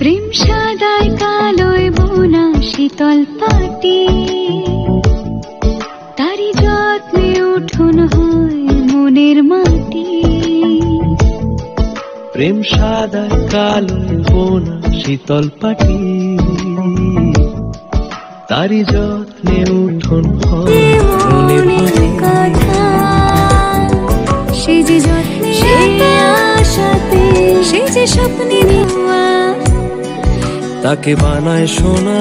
প্রেম সাদায় কালোয় বোনা শীতল পাটি, তারি যত্নে উঠোন হয় মনের মাটি। প্রেম সাদায় কালোয় বোনা শীতল পাটি, তারি যত্নে উঠোন হয় মনের মাটি। সে যে যত্নে আশাতে, সে যে স্বপ্নে তাকে বানায় সোনা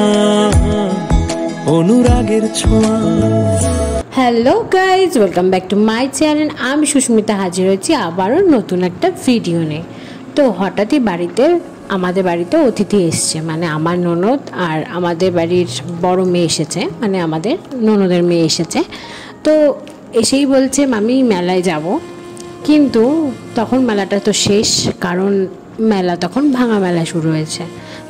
অনুরাগের ছোঁয়া। Hello guys, welcome back to my channel. আমি সুস্মিতা হাজির হয়েছি আবারও নতুন একটা ভিডিও নিয়ে। তো হঠাৎই আমাদের বাড়িতে অতিথি এসছে, মানে আমার ননদ আর আমাদের বাড়ির বড় মেয়ে এসেছে, মানে আমাদের ননদের মেয়ে এসেছে। তো এসেই বলছে মামি মেলায় যাব, কিন্তু তখন মেলাটা তো শেষ, কারণ মেলা তখন ভাঙা মেলা শুরু হয়েছে,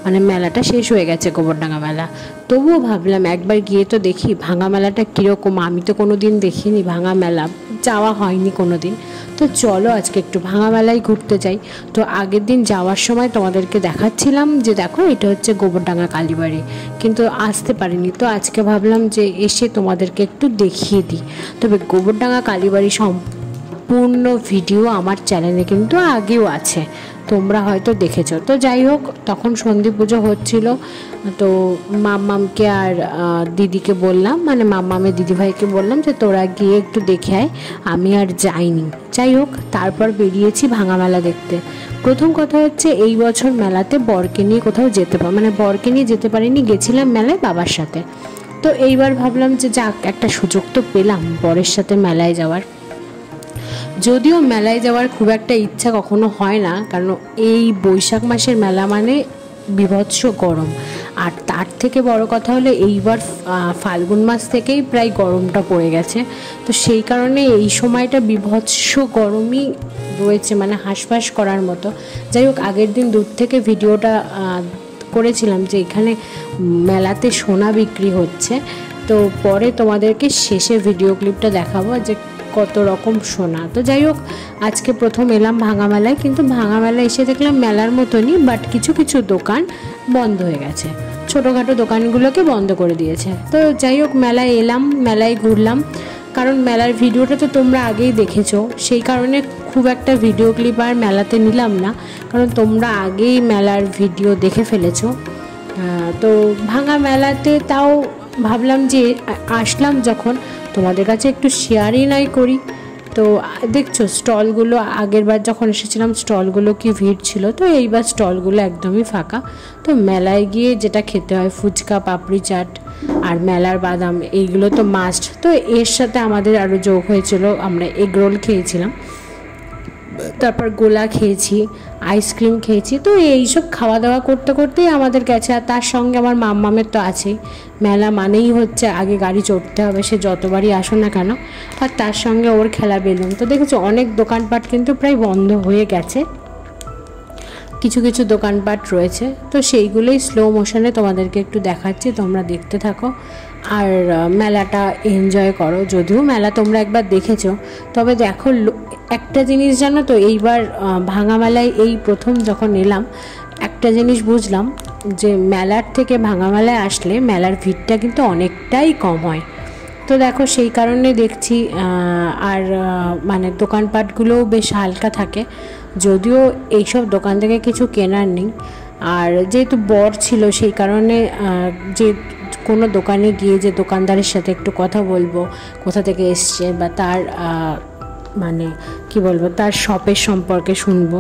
মানে মেলাটা শেষ হয়ে গেছে গোবরডাঙ্গা মেলা। তবুও ভাবলাম একবার গিয়ে তো দেখি ভাঙা মেলাটা কীরকম, আমি তো কোনো দিন দেখিনি ভাঙা মেলা, যাওয়া হয়নি কোনো দিন। তো চলো আজকে একটু ভাঙা মেলায় ঘুরতে যাই। তো আগের দিন যাওয়ার সময় তোমাদেরকে দেখাচ্ছিলাম যে দেখো এটা হচ্ছে গোবরডাঙ্গা কালীবাড়ি, কিন্তু আসতে পারিনি। তো আজকে ভাবলাম যে এসে তোমাদেরকে একটু দেখিয়ে দিই। তবে গোবরডাঙ্গা কালীবাড়ি সম্পূর্ণ ভিডিও আমার চ্যানেলে কিন্তু আগেও আছে, তোমরা হয়তো দেখেছো। তো যাই হোক, তখন সন্ধি পুজো হচ্ছিল, তো মাম্মামকে আর দিদিকে বললাম, মানে মাম্মামের দিদিভাইকে বললাম যে তোরা গিয়ে একটু দেখে আয়, আমি আর যাইনি। যাই হোক, তারপর বেরিয়েছি ভাঙা মেলা দেখতে। প্রথম কথা হচ্ছে এই বছর মেলাতে বরকে নিয়ে কোথাও বরকে নিয়ে যেতে পারিনি, গেছিলাম মেলায় বাবার সাথে। তো এইবার ভাবলাম যে যাক, একটা সুযোগ তো পেলাম বরের সাথে মেলায় যাওয়ার। যদিও মেলায় যাওয়ার খুব একটা ইচ্ছা কখনো হয় না, কারণ এই বৈশাখ মাসের মেলা মানে বীভৎস গরম। আর তার থেকে বড় কথা হলো এইবার ফাল্গুন মাস থেকেই প্রায় গরমটা পড়ে গেছে, তো সেই কারণে এই সময়টা বীভৎস গরমই রয়েছে, মানে হাঁসফাঁস করার মতো। যাই হোক, আগের দিন দূর থেকে ভিডিওটা করেছিলাম যে এখানে মেলাতে সোনা বিক্রি হচ্ছে, তো পরে তোমাদেরকে শেষে ভিডিও ক্লিপটা দেখাবো যে কত রকম সোনা। তো যাই হোক, আজকে প্রথম এলাম ভাঙা মেলায়, কিন্তু ভাঙা মেলায় এসে দেখলাম মেলার মতনই, বাট কিছু কিছু দোকান বন্ধ হয়ে গেছে, ছোটোখাটো দোকানগুলোকে বন্ধ করে দিয়েছে। তো যাই হোক, মেলায় এলাম, মেলায় ঘুরলাম, কারণ মেলার ভিডিওটা তো তোমরা আগেই দেখেছো, সেই কারণে খুব একটা ভিডিও ক্লিপ আর মেলাতে নিলাম না, কারণ তোমরা আগেই মেলার ভিডিও দেখে ফেলেছো। তো ভাঙা মেলাতে তাও ভাবলাম যে আসলাম যখন, তোমাদের কাছে একটু শেয়ারই নাই করি। তো দেখছো স্টলগুলো, আগের বার যখন এসেছিলাম স্টলগুলো কি ভিড় ছিল, তো এইবার স্টলগুলো একদমই ফাঁকা। তো মেলায় গিয়ে যেটা খেতে হয়, ফুচকা, পাপড়ি চাট আর মেলার বাদাম, এইগুলো তো মাস্ট। তো এর সাথে আমাদের আরও যোগ হয়েছিল, আমরা এগ রোল খেয়েছিলাম, তারপর গোলা খেয়েছি, আইসক্রিম খেয়েছি। তো এইসব খাওয়া দাওয়া করতে করতেই আমাদের গেছে। আর তার সঙ্গে আমার মাম্মামের তো আছেই, মেলা মানেই হচ্ছে আগে গাড়ি চড়তে হবে, সে যতবারই আসো না কেন। আর তার সঙ্গে ওর খেলা বেলুন। তো দেখেছো অনেক দোকানপাট কিন্তু প্রায় বন্ধ হয়ে গেছে, কিছু কিছু দোকানপাট রয়েছে, তো সেইগুলোই স্লো মোশনে তোমাদেরকে একটু দেখাচ্ছি, তোমরা দেখতে থাকো আর মেলাটা এনজয় করো। যদিও মেলা তোমরা একবার দেখেছো, তবে দেখো একটা জিনিস জানো তো, এইবার ভাঙা মেলায় এই প্রথম যখন এলাম একটা জিনিস বুঝলাম, যে মেলার থেকে ভাঙা মেলায় আসলে মেলার ভিড়টা কিন্তু অনেকটাই কম হয়। তো দেখো সেই কারণে দেখছি আর মানে দোকানপাটগুলোও বেশ হালকা থাকে, যদিও এইসব দোকান থেকে কিছু কেনার নেই। আর যেহেতু বর ছিল, সেই কারণে যে কোনো দোকানে গিয়ে যে দোকানদারের সাথে একটু কথা বলবো, কোথা থেকে এসছে বা তার মানে কি বলবো, তার শপের সম্পর্কে শুনবো।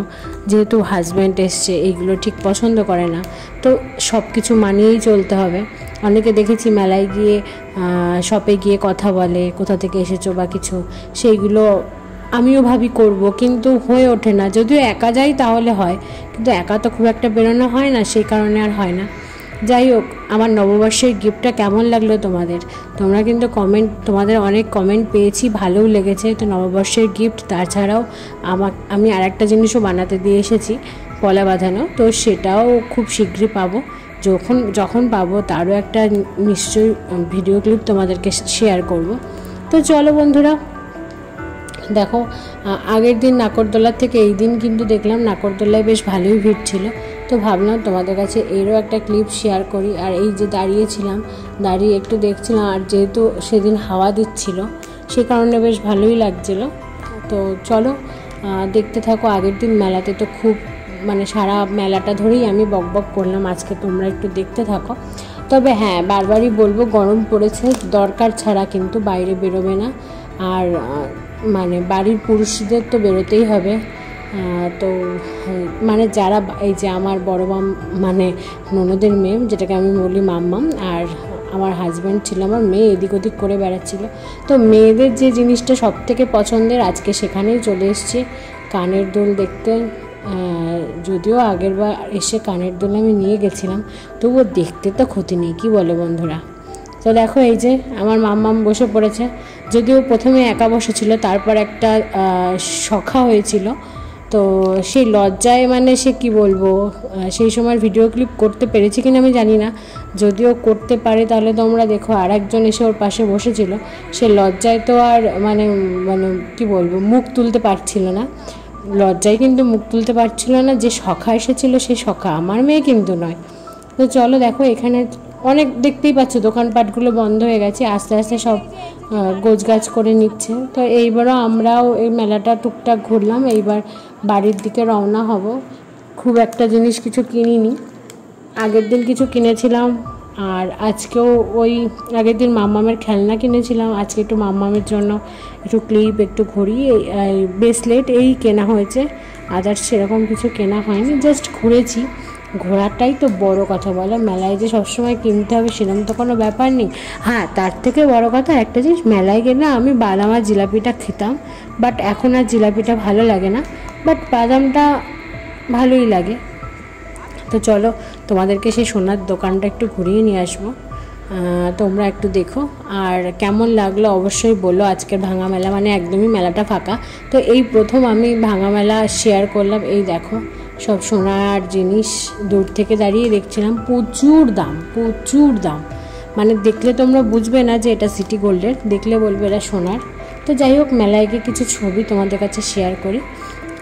যেহেতু হাজব্যান্ড এসছে, এইগুলো ঠিক পছন্দ করে না, তো সব কিছু মানিয়েই চলতে হবে। অনেকে দেখেছি মেলায় গিয়ে শপে গিয়ে কথা বলে, কোথা থেকে এসেছো বা কিছু, সেইগুলো আমিও ভাবি করব, কিন্তু হয়ে ওঠে না। যদিও একা যাই তাহলে হয়, কিন্তু একা তো খুব একটা বেরোনো হয় না, সেই কারণে আর হয় না। যাই হোক, আমার নববর্ষের গিফটটা কেমন লাগলো তোমাদের? তোমরা কিন্তু তোমাদের অনেক কমেন্ট পেয়েছি, ভালোও লেগেছে। তো নববর্ষের গিফট, তাছাড়াও আমি আর একটা জিনিসও বানাতে দিয়ে এসেছি, পলা বাঁধানো, তো সেটাও খুব শীঘ্রই পাবো। যখন পাবো তারও একটা নিশ্চয়ই ভিডিও ক্লিপ তোমাদেরকে শেয়ার করব। তো চলো বন্ধুরা, দেখো আগের দিন নাকরদোলার থেকে এই দিন কিন্তু দেখলাম নাকরদোলায় বেশ ভালোই ভিড় ছিল। তো ভাবলাম তোমাদের কাছে এরও একটা ক্লিপ শেয়ার করি। আর এই যে দাঁড়িয়েছিলাম, দাঁড়িয়ে একটু দেখছিলাম, আর যেহেতু সেদিন হাওয়া দিচ্ছিল সে কারণে বেশ ভালোই লাগছিল। তো চলো দেখতে থাকো। আগের দিন মেলাতে তো খুব মানে সারা মেলাটা ধরেই আমি বকবক করলাম, আজকে তোমরা একটু দেখতে থাকো। তবে হ্যাঁ, বারবারই বলবো গরম পড়েছে, দরকার ছাড়া কিন্তু বাইরে বেরোবে না। আর মানে বাড়ির পুরুষদের তো বেরোতেই হবে। তো মানে যারা এই যে আমার বড় মাম মানে ননদের মেয়ে, যেটাকে আমি বলি মাম্মাম, আর আমার হাজব্যান্ড ছিল আমার মেয়ে, এদিক ওদিক করে বেড়াচ্ছিলো। তো মেয়েদের যে জিনিসটা সব থেকে পছন্দের, আজকে সেখানেই চলে এসেছি কানের দুল দেখতে। যদিও আগের বার এসে কানের দুল আমি নিয়ে গেছিলাম, তবুও দেখতে তো ক্ষতি নেই, কি বলে বন্ধুরা। তো দেখো এই যে আমার মাম্মাম বসে পড়েছে। যদিও প্রথমে একা বসেছিল, তারপর একটা সখা হয়েছিল। তো সেই লজ্জায় মানে সে কি বলবো, সেই সময় ভিডিও ক্লিপ করতে পেরেছি কিনা আমি জানি না, যদিও করতে পারে তাহলে তোমরা দেখো। আর একজন এসে ওর পাশে বসেছিল, সে লজ্জায় তো আর মানে মানে কি বলবো, মুখ তুলতে পারছিল না। লজ্জায় কিন্তু মুখ তুলতে পারছিল না। যে সখা এসেছিল সেই সখা আমার মেয়ে কিন্তু নয়। তো চলো দেখো, এখানে অনেক দেখতেই পাচ্ছ দোকানপাটগুলো বন্ধ হয়ে গেছে, আস্তে আস্তে সব গোছগাছ করে নিচ্ছে। তো এইবারও আমরাও এই মেলাটা টুকটাক ঘুরলাম, এইবার বাড়ির দিকে রওনা হব। খুব একটা জিনিস কিছু কিনিনি, আগের দিন কিছু কিনেছিলাম, আর আজকেও ওই আগের দিন মাম্মামের খেলনা কিনেছিলাম, আজকে একটু মাম্মামের জন্য একটু ক্লিপ, একটু ঘড়ি, ব্রেসলেট এই কেনা হয়েছে। আদার্স সেরকম কিছু কেনা হয়নি, জাস্ট ঘুরেছি। ঘোরাটাই তো বড় কথা, বলো। মেলায় যে সবসময় কিনতে হবে সেরকম তো কোনো ব্যাপার নেই। হ্যাঁ, তার থেকে বড় কথা একটা জিনিস, মেলায় গেলে আমি বাদাম আর জিলাপিটা খেতাম, বাট এখন আর জিলাপিটা ভালো লাগে না, বাট বাদামটা ভালোই লাগে। তো চলো তোমাদেরকে সেই সোনার দোকানটা একটু ঘুরিয়ে নিয়ে আসবো, তোমরা একটু দেখো। আর কেমন লাগলো অবশ্যই বলো। আজকের ভাঙা মেলা মানে একদমই মেলাটা ফাঁকা। তো এই প্রথম আমি ভাঙা মেলা শেয়ার করলাম। এই দেখো সব সোনার জিনিস, দূর থেকে দাঁড়িয়ে দেখছিলাম, প্রচুর দাম, প্রচুর দাম। মানে দেখলে তোমরা বুঝবে না যে এটা সিটি গোল্ডের, দেখলে বলবে এটা সোনার। তো যাই হোক, মেলায় গিয়ে কিছু ছবি তোমাদের কাছে শেয়ার করি।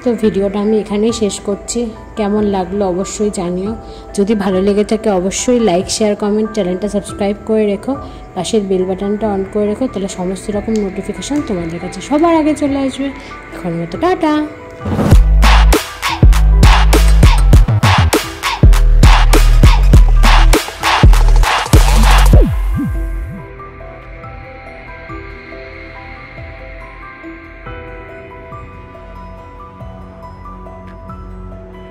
তো ভিডিওটা আমি এখানেই শেষ করছি। কেমন লাগলো অবশ্যই জানিও। যদি ভালো লেগে থাকে অবশ্যই লাইক, শেয়ার, কমেন্ট, চ্যানেলটা সাবস্ক্রাইব করে রেখো, পাশের বেল বাটনটা অন করে রেখো, তাহলে সমস্ত রকম নোটিফিকেশান তোমাদের কাছে সবার আগে চলে আসবে। এখন মতো টাটা।